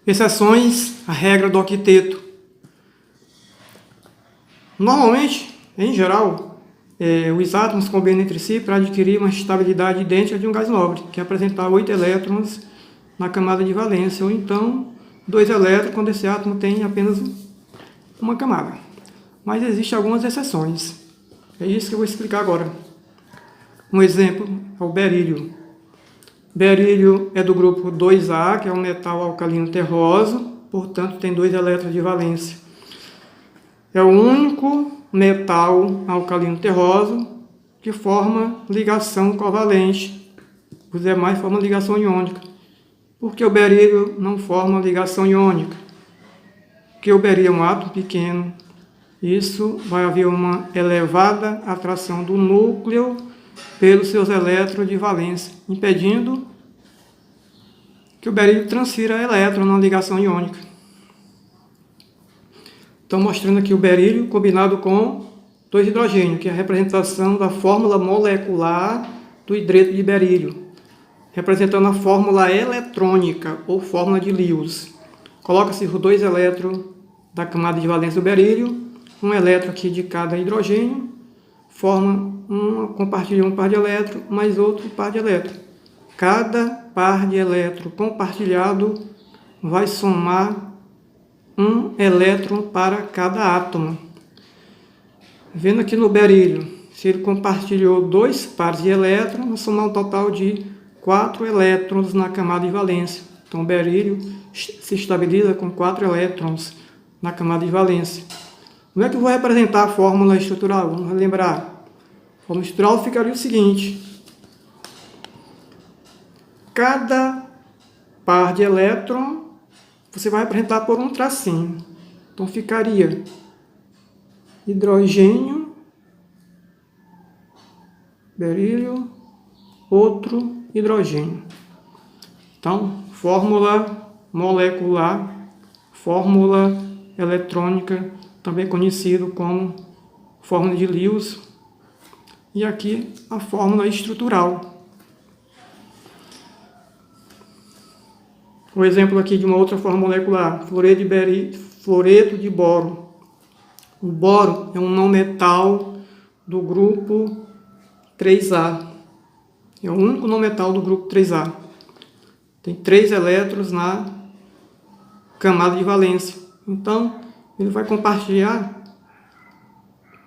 Exceções à regra do octeto. Normalmente, em geral, os átomos combinam entre si para adquirir uma estabilidade idêntica de um gás nobre, que é apresentar 8 elétrons na camada de valência, ou então 2 elétrons quando esse átomo tem apenas uma camada. Mas existem algumas exceções. É isso que eu vou explicar agora. Um exemplo é o berílio. Berílio é do grupo 2A, que é um metal alcalino terroso, portanto tem 2 elétrons de valência. É o único metal alcalino terroso que forma ligação covalente. Os demais formam ligação iônica. Por que o berílio não forma ligação iônica? Porque o berílio é um átomo pequeno. Isso vai haver uma elevada atração do núcleo pelos seus elétrons de valência, impedindo que o berílio transfira elétron na ligação iônica. Estou mostrando aqui o berílio combinado com 2 hidrogênios, que é a representação da fórmula molecular do hidreto de berílio, representando a fórmula eletrônica ou fórmula de Lewis. Coloca-se os 2 elétrons da camada de valência do berílio, um elétron aqui de cada hidrogênio, forma compartilha um par de elétrons, mais outro par de elétrons. Cada par de elétron compartilhado vai somar um elétron para cada átomo. Vendo aqui no berílio, se ele compartilhou 2 pares de elétrons, vai somar um total de 4 elétrons na camada de valência. Então o berílio se estabiliza com 4 elétrons na camada de valência. Como é que eu vou representar a fórmula estrutural? Vamos lembrar. A fórmula estrutural ficaria o seguinte: cada par de elétron você vai representar por um tracinho. Então ficaria hidrogênio, berílio, outro hidrogênio. Então, fórmula molecular, fórmula eletrônica, também conhecido como fórmula de Lewis. E aqui a fórmula estrutural. Um exemplo aqui de uma outra fórmula molecular, fluoreto de boro. O boro é um não metal do grupo 3A. É o único não metal do grupo 3A. Tem 3 elétrons na camada de valência. Então, ele vai compartilhar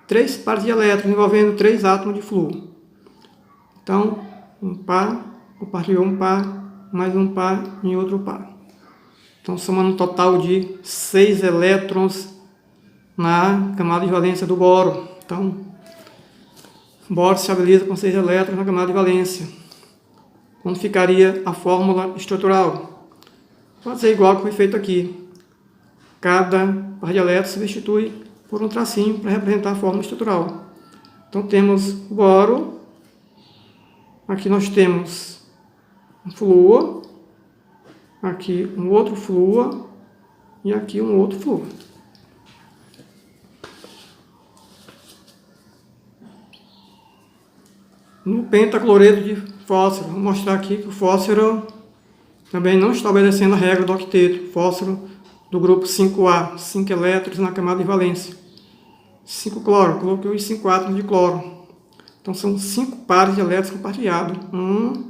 3 pares de elétrons envolvendo 3 átomos de flúor. Então, um par compartilhou um par, mais um par em outro par. Então, somando um total de 6 elétrons na camada de valência do boro. Então, o boro se estabiliza com 6 elétrons na camada de valência. Onde ficaria a fórmula estrutural? Pode ser igual que foi feito aqui. Cada par de elétrons se substitui por um tracinho para representar a fórmula estrutural. Então, temos o boro. Aqui nós temos um flúor, aqui um outro flúor e aqui um outro flúor. No pentacloreto de fósforo, vou mostrar aqui que o fósforo também não está obedecendo a regra do octeto. Fósforo do grupo 5A, 5 elétrons na camada de valência. 5 cloro, coloquei os 5 átomos de cloro. Então são 5 pares de elétrons compartilhados. 1,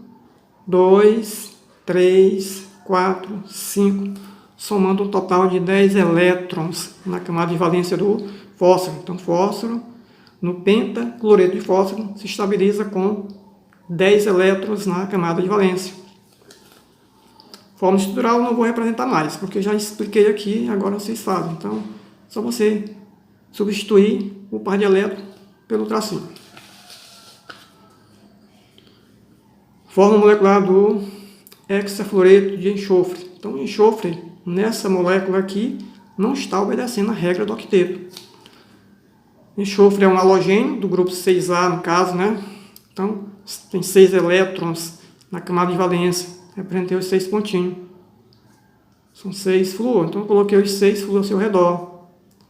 2, 3, 4, 5, somando um total de 10 elétrons na camada de valência do fósforo. Então, fósforo, no pentacloreto de fósforo, se estabiliza com 10 elétrons na camada de valência. Fórmula estrutural não vou representar mais, porque já expliquei aqui, agora vocês fazem. Então, só você substituir o par de elétrons pelo tracinho. Fórmula molecular do hexafluoreto de enxofre. Então, o enxofre, nessa molécula aqui, não está obedecendo a regra do octeto. Enxofre é um halogênio, do grupo 6A, no caso, né? Então, tem 6 elétrons na camada de valência. Representei os 6 pontinhos. São 6 flúor. Então, eu coloquei os 6 flúor ao seu redor.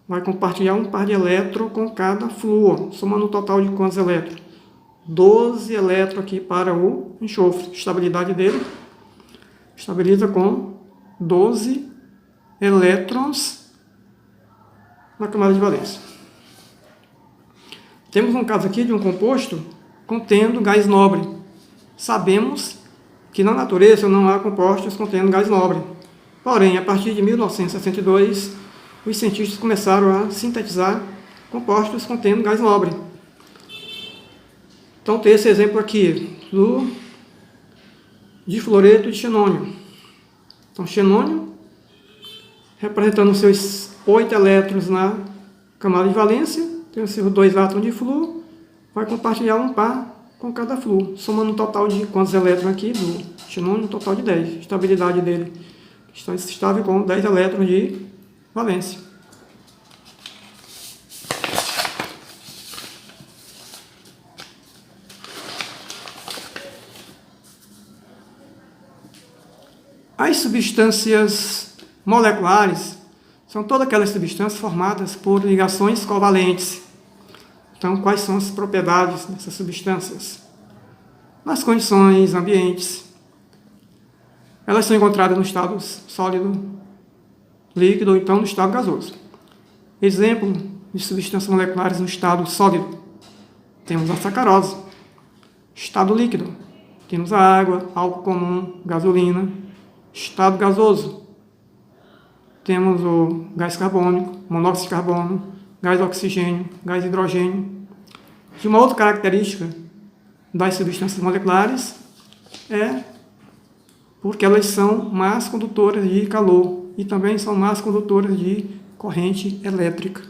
Vai compartilhar um par de elétrons com cada flúor, somando um total de quantos elétrons? 12 elétrons aqui para o enxofre. Estabilidade dele estabiliza com 12 elétrons na camada de valência. Temos um caso aqui de um composto contendo gás nobre. Sabemos que na natureza não há compostos contendo gás nobre. Porém, a partir de 1962, os cientistas começaram a sintetizar compostos contendo gás nobre. Então, tem esse exemplo aqui do difluoreto de xenônio. Então, xenônio, representando os seus 8 elétrons na camada de valência, tem os seus 2 átomos de flúor, vai compartilhar um par com cada flúor, somando um total de quantos elétrons aqui do xenônio? Um total de 10. Estabilidade dele está estável com 10 elétrons de valência. As substâncias moleculares são todas aquelas substâncias formadas por ligações covalentes. Então, quais são as propriedades dessas substâncias? Nas condições ambientes, elas são encontradas no estado sólido, líquido ou então no estado gasoso. Exemplo de substâncias moleculares no estado sólido: temos a sacarose. Estado líquido, temos a água, álcool comum, gasolina. Estado gasoso, temos o gás carbônico, monóxido de carbono, gás oxigênio, gás hidrogênio. E uma outra característica das substâncias moleculares é porque elas são más condutoras de calor e também são más condutoras de corrente elétrica.